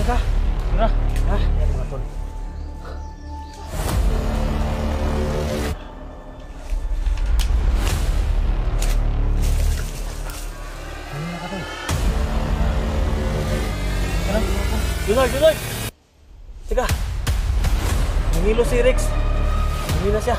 ka? Tara. Ha? Yan mga tol. Ano na ka tol? Ano? Junard! Teka! Nangilo si Rex. Nangilo siya.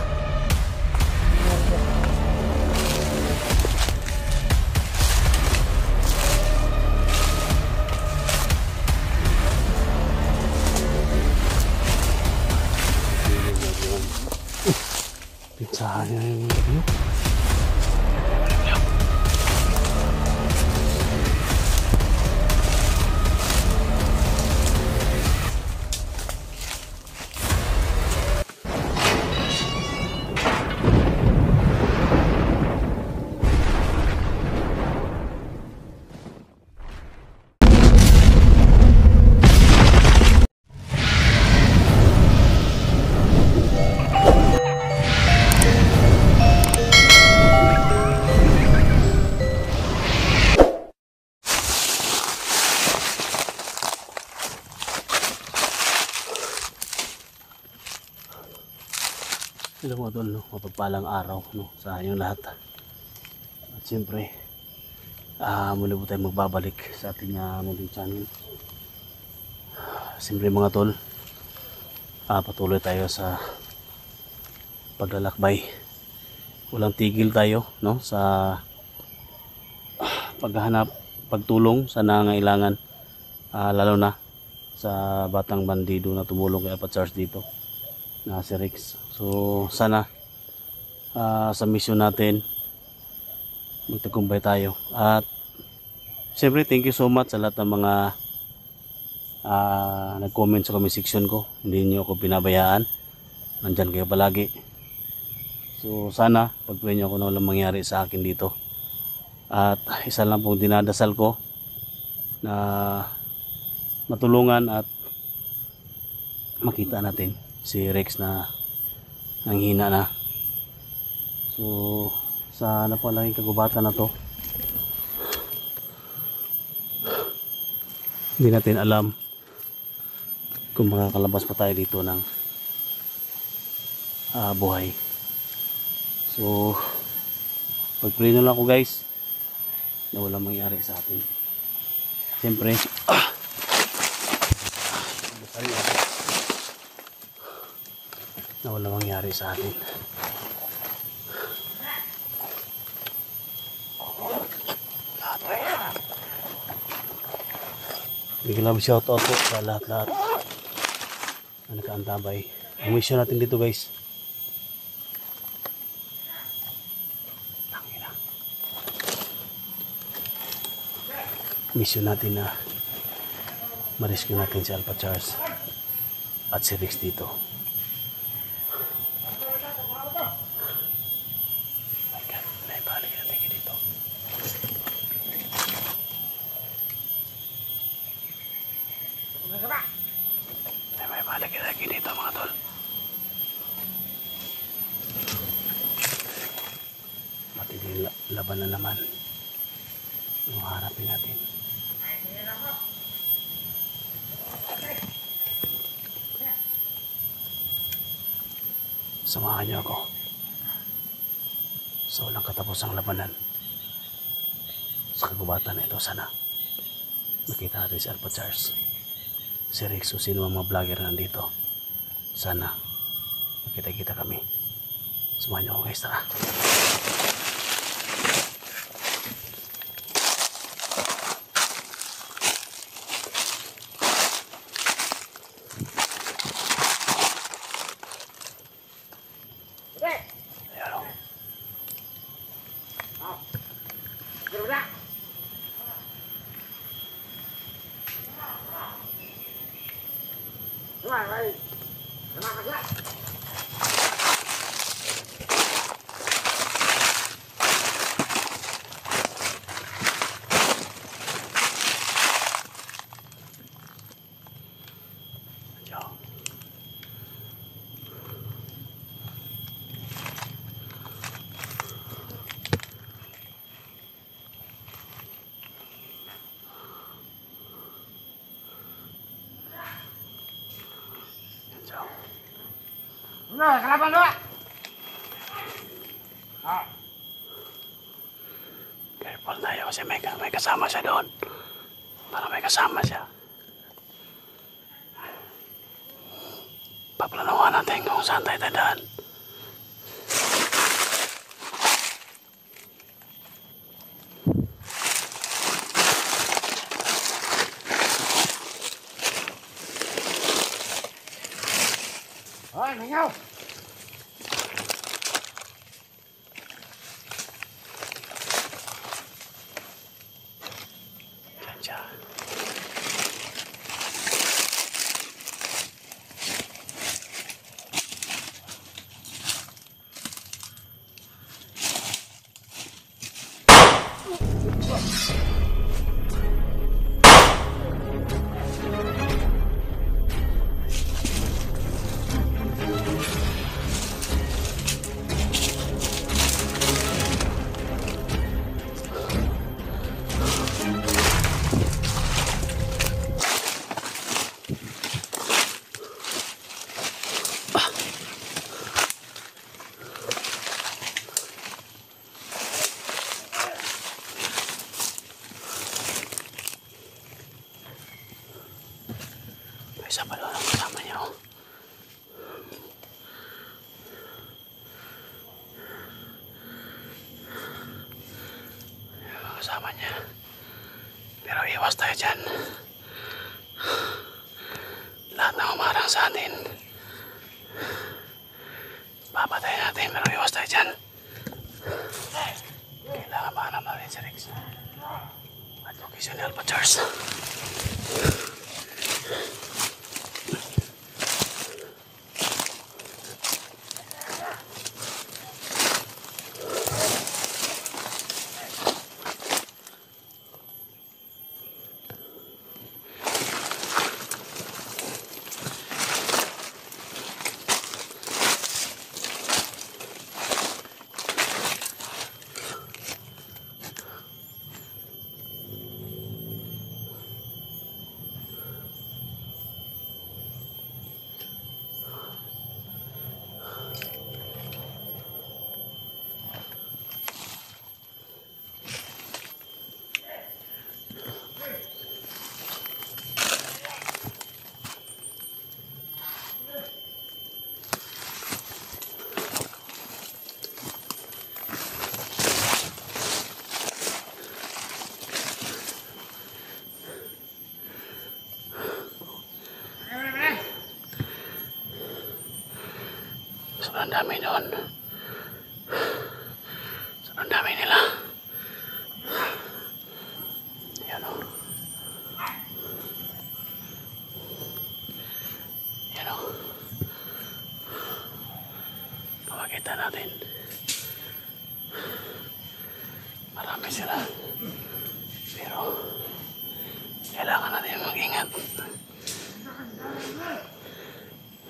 Pinsahan niya yung view. Hello mga tol, no? Mapagpalang araw, no? Sa inyong lahat. At siyempre muli po tayo magbabalik sa ating munting channel. Siyempre mga tol, patuloy tayo sa paglalakbay. Walang tigil tayo, no? Sa paghahanap, pagtulong sa nangangailangan, lalo na sa batang bandido na tumulong kay Alpha Charles dito na si Rex. So sana sa mission natin magtagumpay tayo. At siyempre thank you so much sa lahat ng mga nag-comment sa comment section ko. Hindi niyo ako pinabayaan, nandyan kayo palagi. So sana pag-pray niyo ako na walang mangyari sa akin dito. At isa lang pong dinadasal ko na matulungan at makita natin si Rex na nanghina na. So sa napalaging kagubatan na to, hindi natin alam kung makakalabas pa tayo dito ng buhay. So pag-pray na lang ako guys na walang mangyari sa atin. Siyempre na walang mangyari sa atin. Biglang shoutout po sa lahat-lahat na nakaantabay. Ang mission natin dito guys, mission natin na ma-rescue natin si Alpha Charles at si Rex dito. May malaki-laki dito mga tol. Matinding laban na naman yung harapin natin. Samahan niyo ako sa walang katapusang labanan sa kagubatan na ito. Sana makita natin si Alpha Charles, si Rex, o sino ang mga vlogger na nandito. Sana makita-kita kami. Samahan niyo ako guys, tara. Nah, kalaban doa. Careful tayo kasi may kasama siya doon. Para may kasama siya. Paplanuhan natin kung saan tayo dadaan. Hoy, mingaw. Diyan siya. May isa pa doon ang kasama niya. Oh. Kasama niya. Pero iwas tayo dyan. Lahat na umarang sa atin. Papatay natin pero iwas tayo dyan. Kailangan mahanap natin si Rex. At location ni Alpha Charles. Sobrang dami doon. Sobrang dami nila. Ayan o. Ayan o. Pawagita natin. Marami sila. Pero kailangan natin mag-ingat.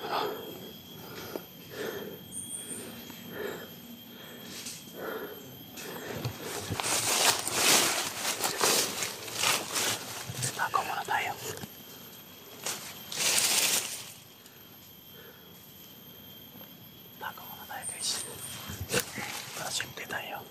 Ano? Tako muna tayo. Tako muna tayo guys. Para safety tayo.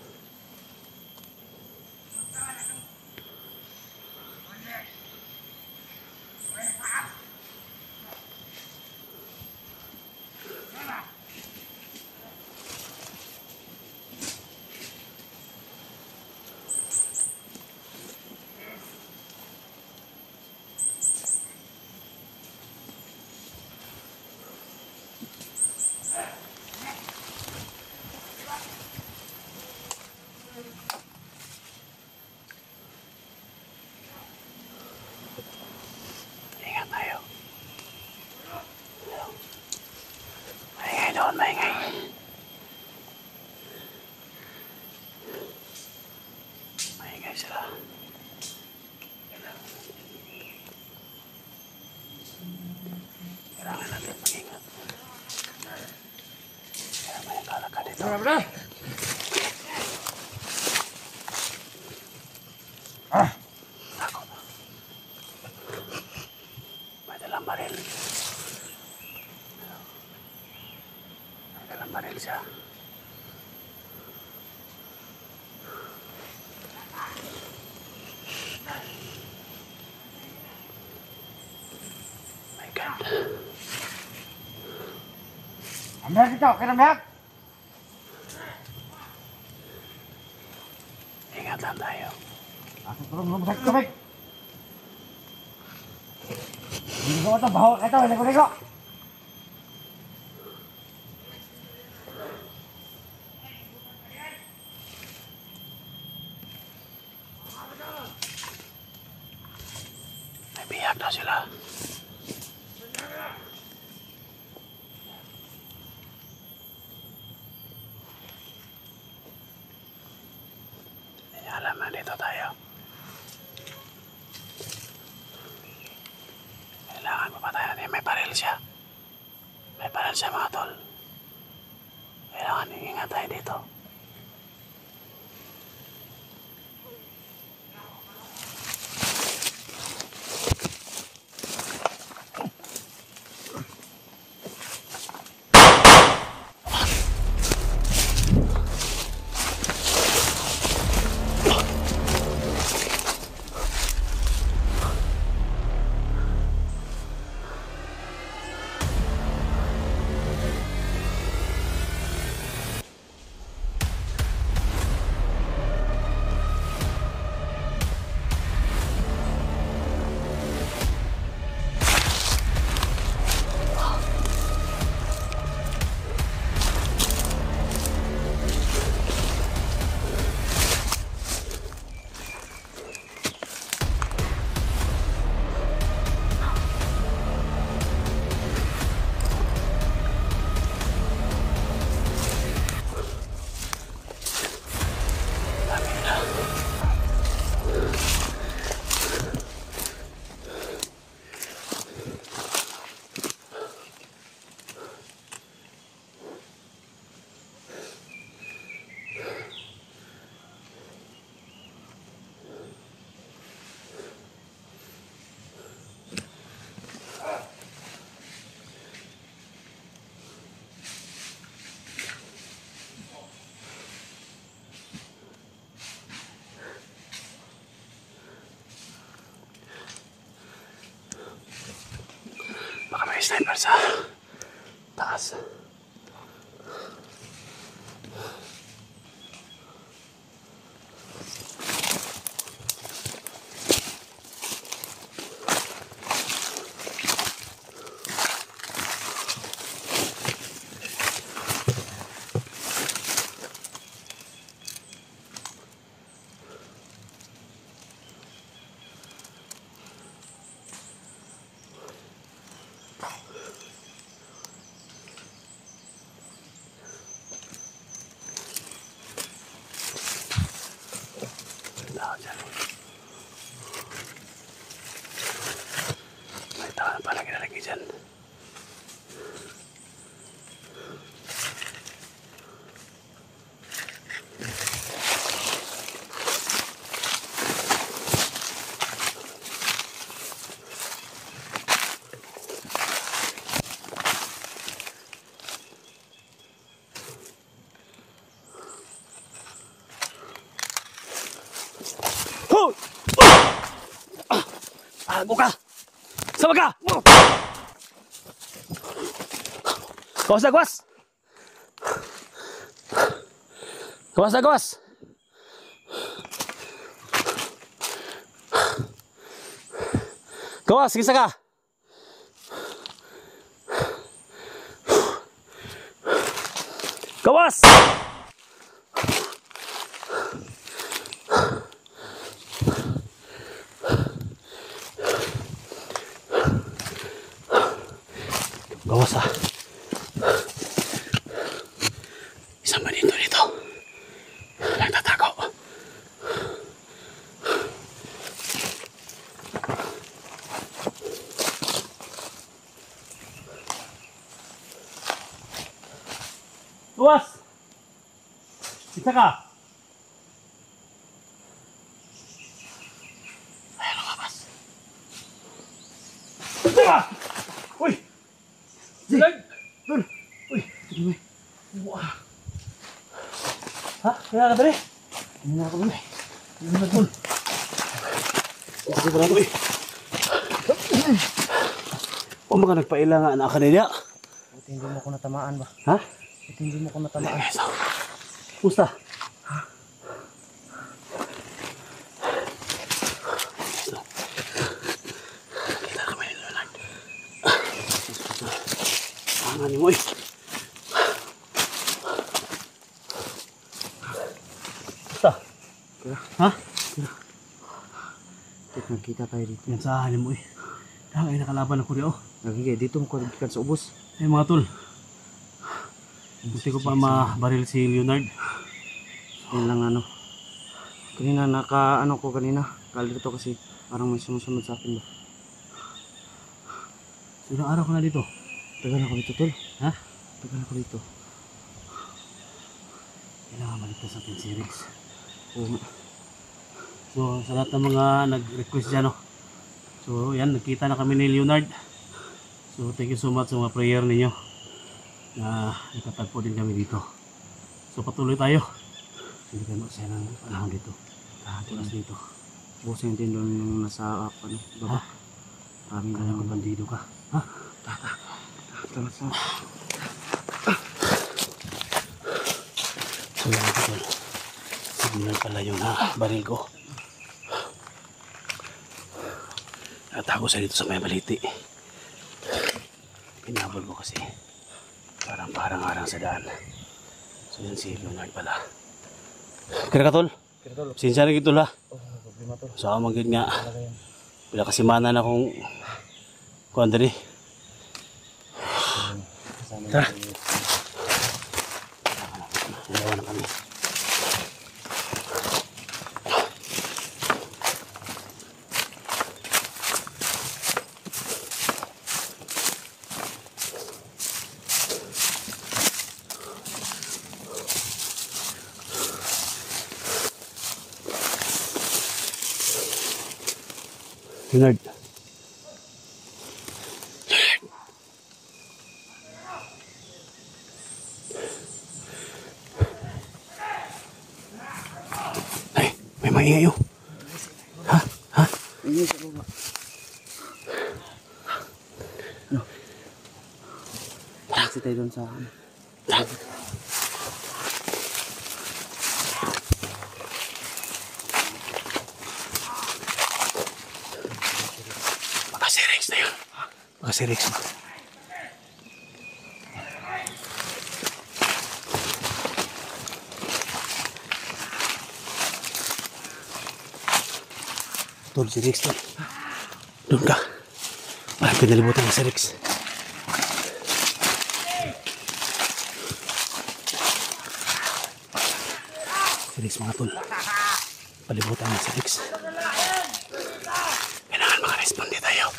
Ingat tayo. Maingay doon, maingay. Maingay sila. Kailangan natin mag-ingat. Kaya may lalakad dito. Bro. Tako na. May dalang baril. baril siya. My God. Ambil kita, kena ambil. Ingat lang tayo. Aku turun belum sakit baik. Ini kau tu bawa kata lego-lego. May biyak na sila. Alam na dito tayo. Kailangan papatayan natin. May baril siya. May baril siya mga tol. Kailangan ingat tayo dito. Baka may sniper sa taas. May tao na pala kinalagay dyan. Buka! Sama ka! Gawas na gawas! Gawas na gawas! Gawas, gisa ka! Gawas! Gawas ah. Isang manito dito. Nagtatago. Gawas! Isa ka! Ayaw lumabas. Isa ka! Uy! Doon! Uy! Ha? Kaya ka dali? Hindi na ako dun. Hindi na tol. Sige ba ako? O mga nagpaila nga anak ka nila. Buti hindi mo ko natamaan ba? Ha? Buti hindi mo ko natamaan. Pusta? Kita kami ni Leonard. Pangan ni mo eh. Pusta? Ha? Nagkita tayo dito. Yan sa ahanin mo eh. Ay nakalaban ako rin oh. Nagigay dito mo ko nagkikan sa ubos. Eh mga tol. Gusto ko pa mabaril si Leonard. Yan lang Kanina ko kanina. Kala dito kasi parang may sumusunod sa akin ba. Ilang araw ka na dito? Tagal ako dito tol. Ha? Tagal ako dito. Kailangan maligtas natin si Rex. Oo nga. So sa lahat ng mga nag-request dyan so yan, nagkita na kami ni Leonard. So thank you so much sa mga prayer ninyo na nakatagpo din kami dito. So patuloy tayo. Hindi ka magsaya ng panahon dito. Tulas dito. Busing din doon yung nasa baba. Maraming Kaya kung bandido ka. Ha? Salamat sa. So yan ito. Signal pala yun baril ko. Natago sa dito sa may baliti. Pinabol ko kasi. Parang harang sa daan. So yan si Leonard pala. Kira ka tol? Sinsya na gito la. Problema tol. So ako magiging nga. Pila kasi mana na kung kuandari. Tara. Dalawa na kami. Leonard. Ay, may maingay yun. Ha? Ha? Ini sa baba. Kasi tayo doon sa Baka si Rex na yun. Baka si Rex ba? Tol, si Rex tol. Doon ka. Parang pinalibutan na si Rex. Si Rex mga tol. Palibutan na si Rex. Kailangan makaresponde tayo.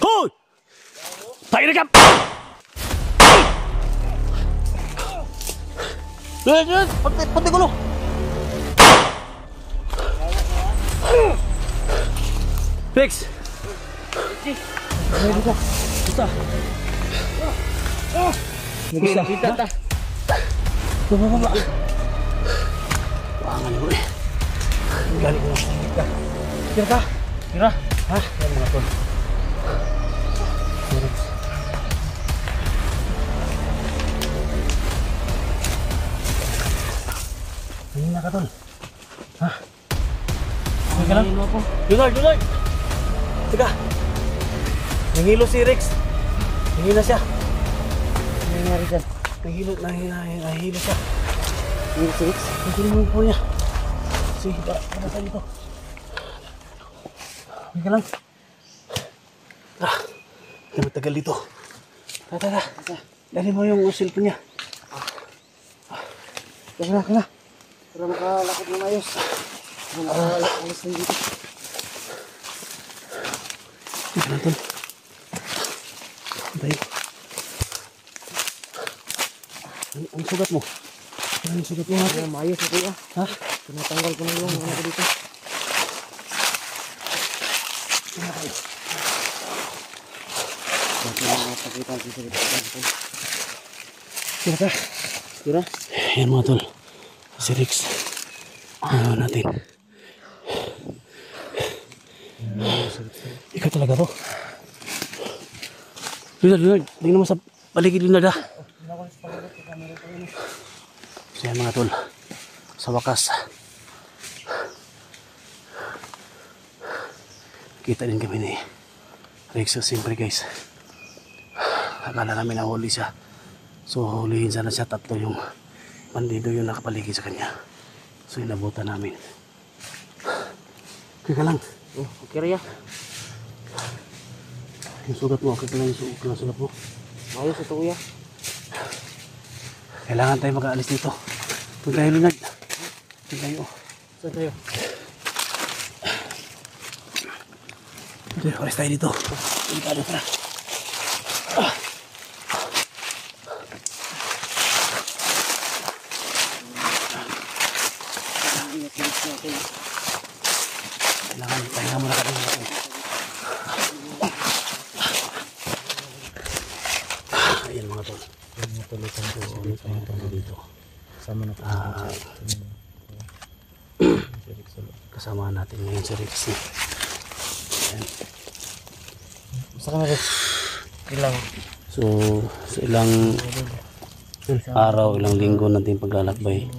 Hoy! Tayo na ka! Yan! Pati gulo! Rex! Basta! Nakita ta. Baba! Pangan mo eh. Galing ko na. Kira ka? Kira? Ha? Yan mga tol. Rex. Hindi na ka tol. Ha? Hindi ka lang? Leonard! Teka. Nangilo si Rex. Nangilo siya. Ano nangyari dyan? Nahilo siya. Ini si Rex. Nangilo mo yung phone niya. Sige, para sa dito. Hindi ka lang. Hindi matagal dito. Tara. Dali mo yung cellphone niya. Kaya. Para makalakot na ayos. Alis na dito. Ito na tol. Tayo. Ang sugat mo? Ang sugat mo ha? Kaya maayos na kuya. Ha? Tinatanggal ko na yung ano ko dito. Kita natin si Rex. Tira ka. Tira. Ayan mga tol. Si Rex. Ano natin. Ikaw talaga to. Leonard. Tingnan mo sa paligid, Leonard ha. So yan mga tol. Sa wakas. Kita din kami ni Rex. So siyempre guys. Akala namin nahuli siya. So hulihin sana siya. Tatlo yung bandido yung nakapaligid sa kanya. So inabutan namin. Okay ka lang. Oh, okay Raya. Yung sugat mo. Okay ka lang yung sugat mo. Ayos ito kuya. Kailangan tayo mag-aalis dito. Ito tayo, Leonard. Ito tayo. Saan tayo? Ito, alis tayo dito. Delikado pa. Kailangan mo na kami natin. Ayan mga tol. Tuloy-tuloy So, ulit tayo dito. sama na po. Kasama natin ngayon si Rex. Ayan. Basta ka na Rex. Ilang. So, sa ilang araw, ilang linggo natin paglalakbay.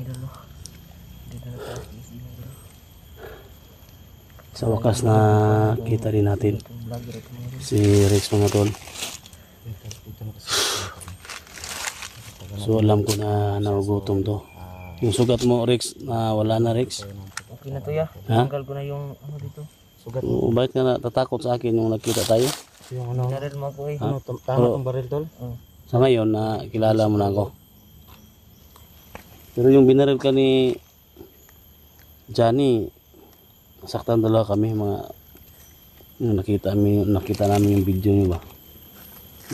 Sa wakas na kita rin natin si Rex mga tol. So alam ko na nagugutom to. Yung sugat mo Rex, na wala na Rex. Okay na to ya. Ha? Tanggal ko na yung ano dito. Sugat. Bakit ka natatakot sa akin nung nagkita tayo? Yung ano. Naril mo ako eh. Ha? Ano, tama tong baril tol? Sa ngayon na kilala mo na ako. Pero yung binaril ka ni Johnny, saktan talaga kami mga yung nakita namin yung video niyo ba.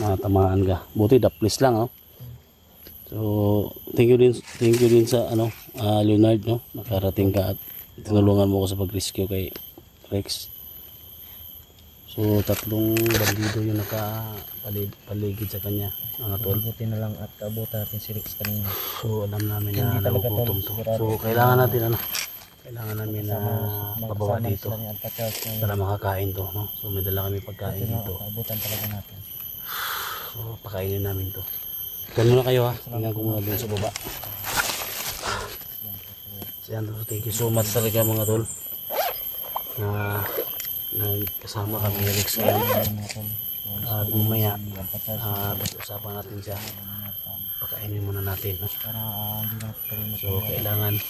Natamaan ka. Buti daplis lang oh. So thank you din sa ano Leonard no, nakarating ka at tinulungan mo ako sa pag-rescue kay Rex. So tatlong bandido yung nakapaligid sa kanya mga tol. Buti na lang at kabuta natin si Rex kanina. So alam namin na Hindi talaga nagugutom to. sigurado. So kailangan namin na pababa dito Sila ni Alcatraz na para makakain to no. So may dala kami pagkain dito. Kabutan talaga natin. So pakainin namin to. Ganun na kayo ha. Tingnan ko muna dun sa baba. So thank you so much talaga mga tol. Na kasama kami ni Rex ngayon. At mamaya usapan natin siya. Pakainin muna natin. No? So kailangan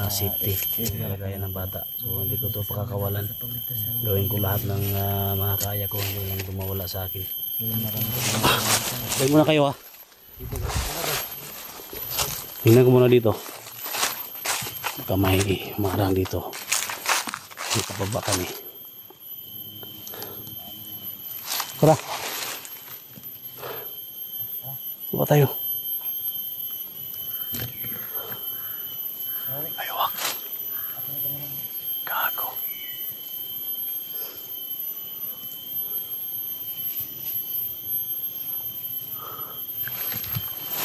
safety. Kalagayan ng bata. So hindi ko to pakakawalan. Gawin ko lahat ng makakaya ko. Hindi lang dumawala sa akin. Balik muna kayo ha. Tingnan ko muna dito. Baka may marang dito. May kapaba kami. Tara. Baba tayo. Ayawak. Gago.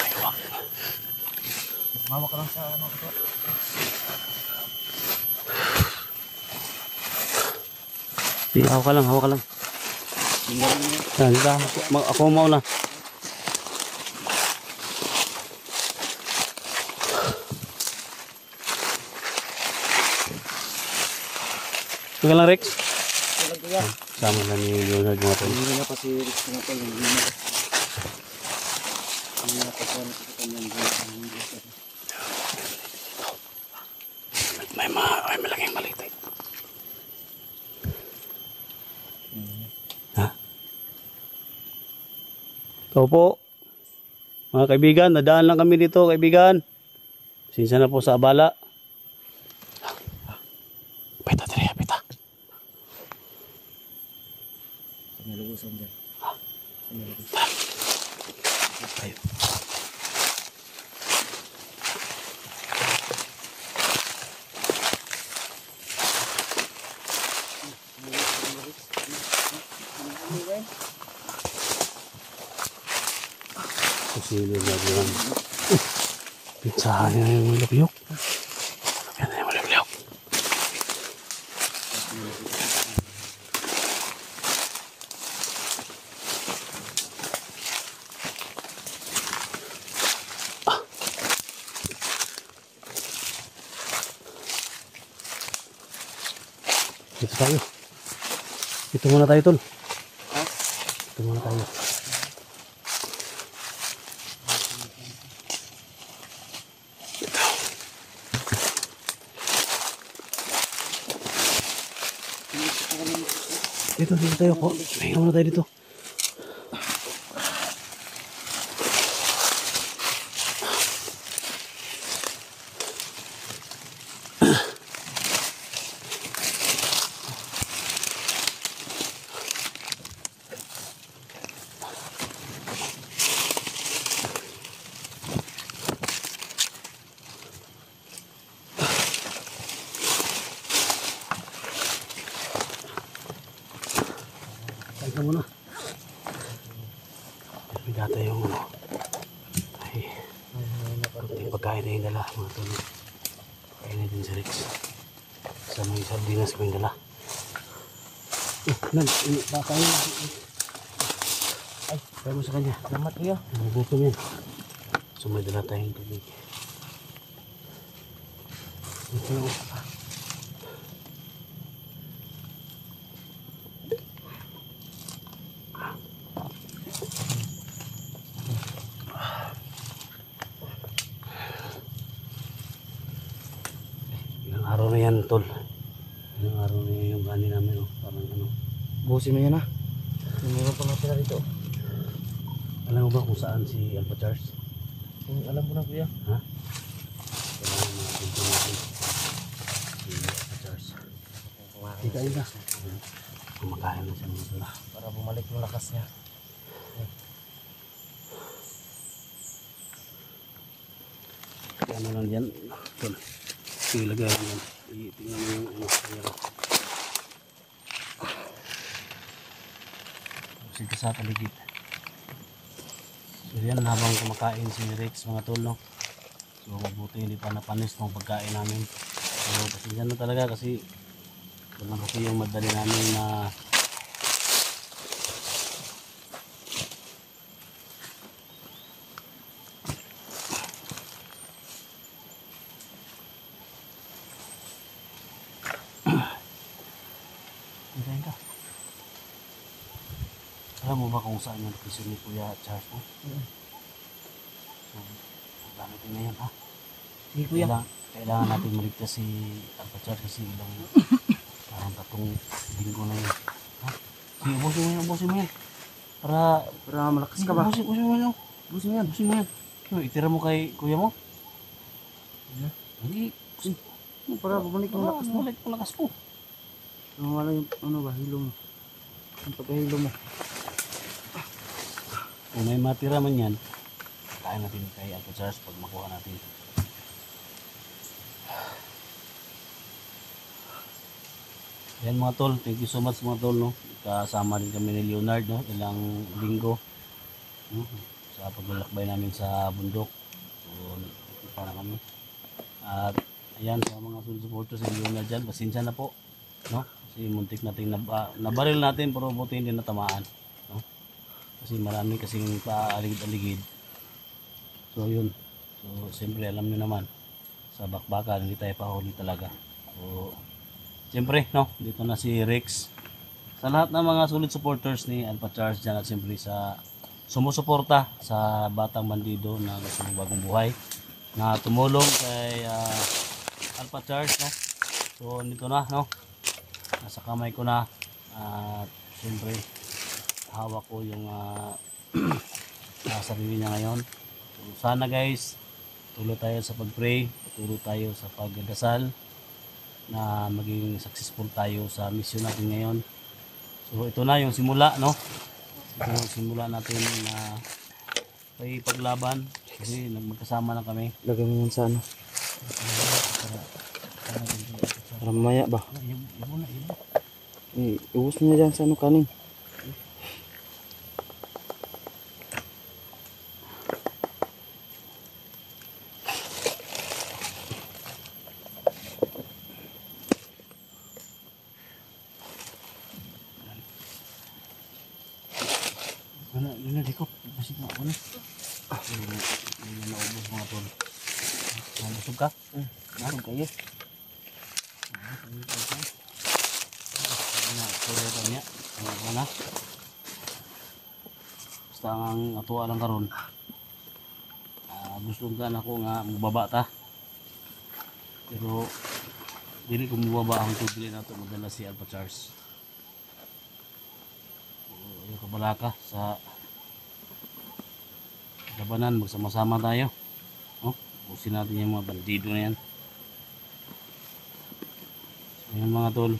Ayawak. Mama ka lang sa ano ito. Sige, hawak ka lang. Yan, ako mauna. Sige lang Rex. Sama na ni Leonard mga tol. Hindi na pa si Rex na tol. Hindi na pa sa kanyang May malaking maliit. Ha? Ito po. Mga kaibigan, nadaan lang kami dito kaibigan. Sinsya na po sa abala. Pita. Nalubusan dyan. Tayo. si Leonard. Pinsahan niya yung malapyok. Yan na yung malapyok. Dito tayo. Dito muna tayo, tol. Dito muna tayo. Dito tayo po. Hinga muna tayo dito. Tayo muna. Bigata yung ano. Ay, kunting pagkain na yung dala, mga tuloy. Pagkain na din sa Rex. Sa may sardinas ko yung dala. Nan, baka yun. Ay, kaya mo sa kanya. Salamat kuya. Nagutom yan. So may dala tayong tubig. Ito na ako. Ilang araw na yan, tol. Ilang araw na yan yung gani namin, oh. Parang ano. Buhusin mo yan ha. Meron pa nga sila dito. Alam mo ba kung saan si Alpha Charles? Alam ko na kuya. Ha? Kailangan mga pinto natin. Si Alpha Charles. Ikain na. Kumakain na siya ng masala. Para bumalik yung lakas niya. Kaya ano lang dyan, tol. Ilagay lang yan. Tingnan mo yung ano. Sige sa paligid. So yan, habang kumakain si Rex, mga tol, no? So mabuti hindi pa napanis ng pagkain namin. So pasensya na talaga kasi naman kasi yung madali namin na alam mo ba kung saan yung location ni Kuya Charles mo? So, gamit na yan ha. Sige kuya. Kailangan natin maligtas si Alpha Charles kasi ilang parang 3 linggo na yun. Ha? Sige, ubusin mo yan. Para malakas ka ba? Ubusin mo yan. Ubusin mo yan. Itira mo kay kuya mo. Hindi. Para bumalik yung lakas mo. Bumalik yung lakas ko. Wala yung ano ba, hilo mo. Yung pagkahilo mo. Kung may matira man yan, kain natin kay Alpha Charles pag makuha natin. Yan mga tol, thank you so much mga tol, no? Kasama din kami ni Leonard, no? Ilang linggo, no? Sa paglalakbay namin sa bundok. So, para kami. At ayan, sa mga supporters ni Leonard dyan, pasensya na po, no? Kasi muntik natin nabaril natin pero buti hindi natamaan, no? Kasi marami kasing paaligid-aligid. So yun. So siyempre alam nyo naman, sa bakbakan hindi tayo pahuli talaga. So siyempre, no, dito na si Rex. Sa lahat ng mga solid supporters ni Alpha Charles dyan at siyempre sa sumusuporta sa Batang Bandido na gusto ng bagong buhay na tumulong kay Alpha Charles, no. So nito na, no, nasa kamay ko na at siyempre hawak ko yung sarili niya ngayon. So, sana guys, tuloy tayo sa pag-pray, tuloy tayo sa pagdasal na maging successful tayo sa mission natin ngayon. So ito na yung simula, no? Ito yung simula natin na paglaban kasi magkasama na kami. Lagay mo yan sa ano. Para mamaya ba? Ibo na. Iubos mo na dyan sa ano kanin. Ano, yun na, dikot. Basig na ako na. Hindi na naubos mga tol. Nabusog ka? Busog kayo. Tuloy ka niya. Ano na? Basta ang atuwa lang karon. Gusto ka na ko nga mababa ta. Pero dili ko mababa ang tubili na ito madala si Alpha Charles. Yung kabalaka sa labanan, magsama-sama tayo. Oh, busin natin yung mga bandido na yan. So yung mga tol,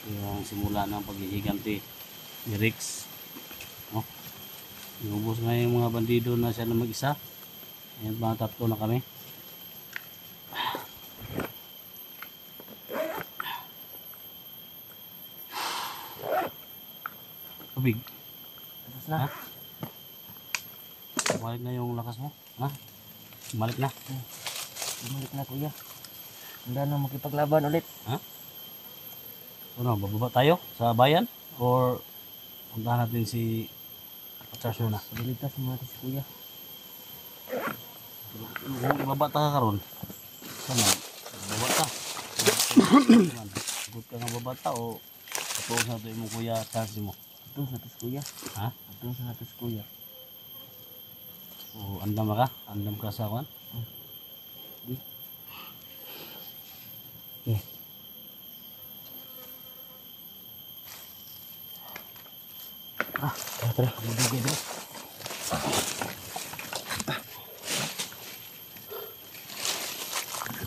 yung simula ng paghihiganti ni Rex. Oh, inubos na yung mga bandido na siya na mag-isa. Ayan, mga tatlo na kami. Tubig. Tapos na. Ha? Bumalik na yung lakas mo? Ha? Bumalik na? Bumalik na kuya. Handa na makipaglaban ulit. Ha? Ano, bababa tayo sa bayan? Or puntahan natin si Charles muna? Pagalitas mo natin si kuya. Kung ibaba ta ka karon, sana, ibaba ta. Good ka nga baba ta o patuos na ito yung kuya Charles mo? Ito sa natin si kuya. Ha? Ito sa natin si kuya. O andam ka? Andam ka sa kwan? Di. Tara, bibigay din.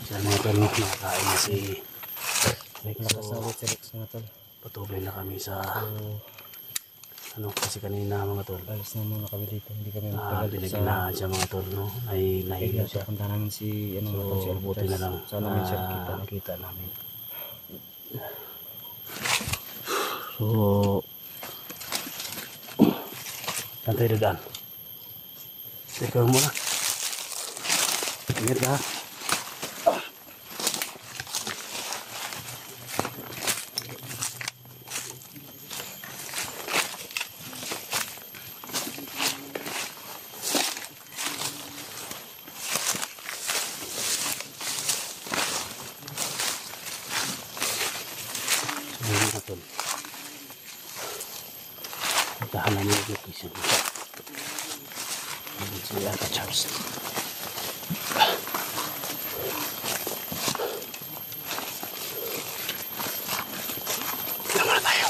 Sa mga tol, nakakain na si Rex. Nakasawit si Rex mga tol. Patuloy na kami sa ano kasi kanina mga tol. Alis na muna kami dito. Hindi kami matagal sa... Pinaginahan siya mga tol, no? Ay nahiga siya. Punta namin si... Ano mga tol, si So, buti na lang Sana may siya nakita namin. So, saan tayo dadaan? Teka muna. Ingat ka. Ayun na tol. Puntahan namin yung location nito. Ayun si Alpha Charles. Tignan muna tayo.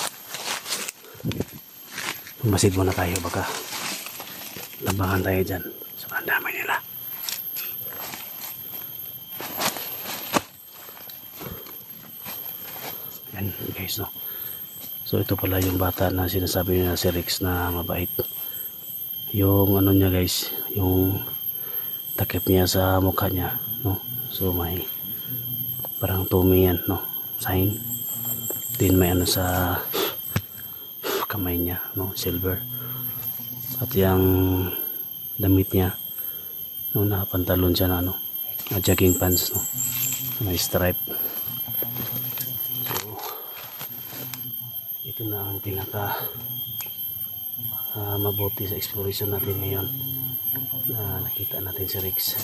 Masid muna tayo baka labangan tayo dyan sa pandamay nila. Yan guys, no. So ito pala yung bata na sinasabi niya si Rex na mabait. Yung ano niya guys, yung takip niya sa mukha niya, no. So may parang tumi yan, no, sign. Din may ano sa kamay niya, no, silver. At yung damit niya, no, nakapantalon siya na ano, na jogging pants, no, may stripe. Ito na ang pinaka mabuti sa exploration natin ngayon na nakita natin si Rex.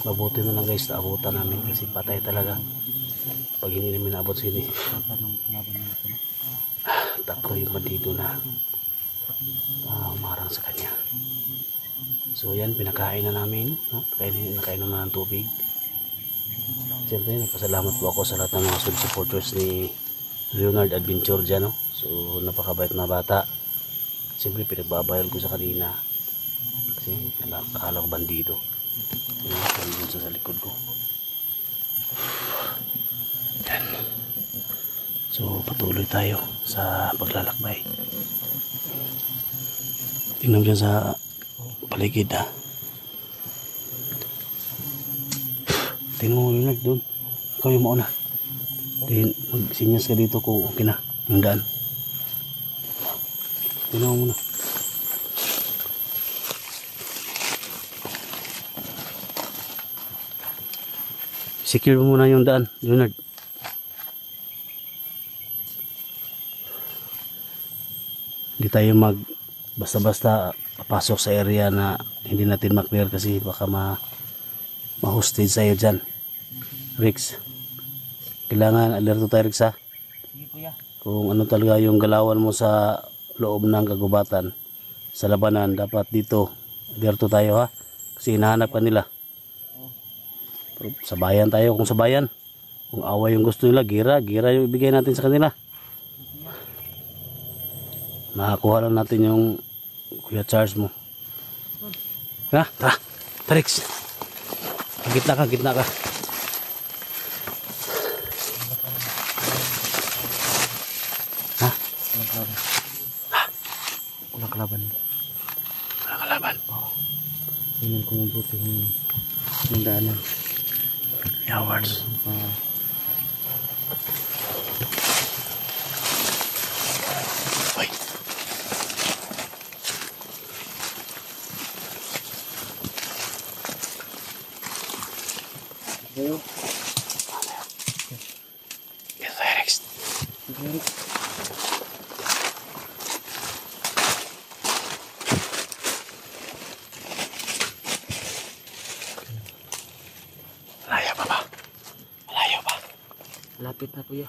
Mabuti na lang guys, naabutan namin kasi patay talaga pag hindi namin naabot sini. Tatlo yung bandido na umarang sa kanya. So yan, pinakain na namin, no? Nakainom na ng tubig. Siyempre nagpasalamat po ako sa lahat ng mga supporters ni Leonard Adventure dyan, no? So napakabait na bata. Siyempre pinagbabayal ko sa kanina kasi akala ko bandido. Ayun sa likod ko. Yan. So patuloy tayo sa paglalakbay. Tingnan dyan sa paligid, ha. Tingnan mo Leonard doon. Ikaw yung mauna. Magsinyas ka dito kung okay na yung daan. Tingnan mo muna. Secure mo muna yung daan, Leonard. Hindi tayo mag basta-basta papasok sa area na hindi natin maklear kasi baka ma-hostage sa'yo dyan. Rex, kailangan alerto tayo, Rex, ha? Sige kuya. Kung ano talaga yung galawan mo sa loob ng kagubatan, sa labanan, dapat dito alerto tayo, ha? Kasi hinahanap ka nila. Pero sa bayan tayo, kung sa bayan, kung away yung gusto nila, gira yung ibigay natin sa kanila. Makakuha lang natin yung Kuya Charles mo. Ha? Tara, Rex. Gitna ka. Ha? Walang kalaban. Walang kalaban. Tingnan ko mabuti yung daanan. Yawards. Uy. Ayo. Ito tayo, Rex. Malayo pa ba? Malayo pa. Lapit na kuya.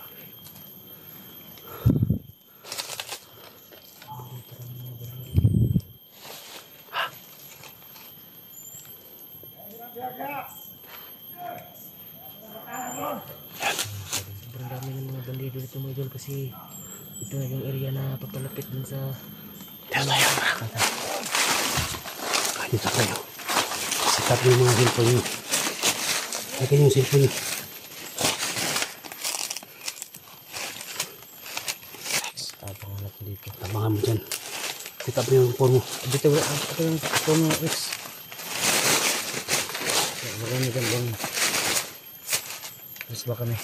Sobrang dami ng mga bandido dito mga idol kasi ito na yung area na papalapit dun sa Dito tayo. Dito tayo. Sikat yung mga cellphone nyo. Lagyan yung cellphone nyo. tabangan natin dito. Tabangan mo dyan. Sit up yung phone mo. Dito wala ito yung phone mo Rex. Marami kang bang. Mas ba kami?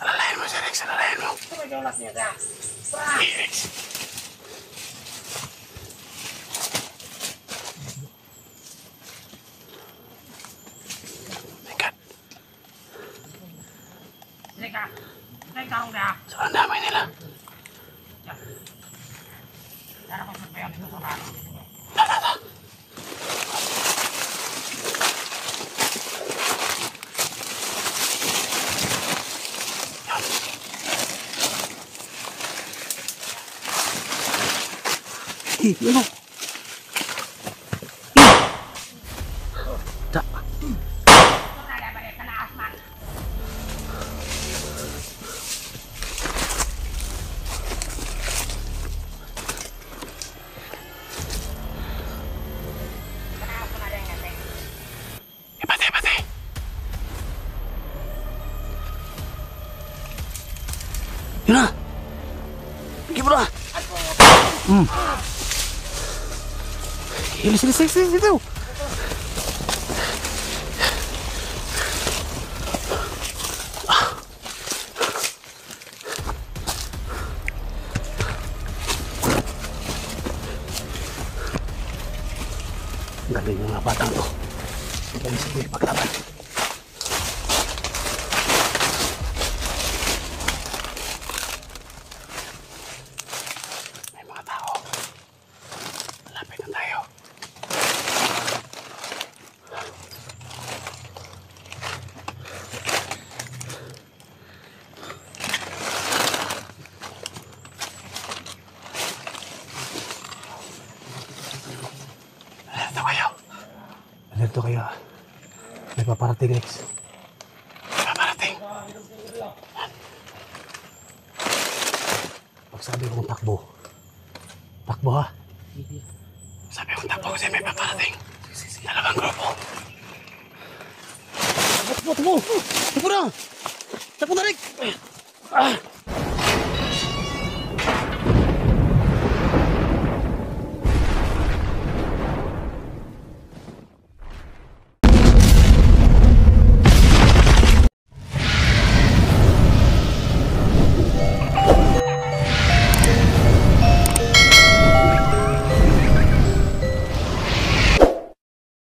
Alalayan mo si Rex. Alalayan mo. Rex. Sobrang damay nila. Ano? Patay. Yun na! Bigyan mo na! Ilis, dito! Galing yung mga batang to. Galing sila paglaban. ganito kaya may paparating, Rex. May paparating. Pag sabi kong takbo, takbo ha. Sabi kong takbo kasi may paparating. Dalawang grupo. Takbo! Takbo! Takbo na, Rex!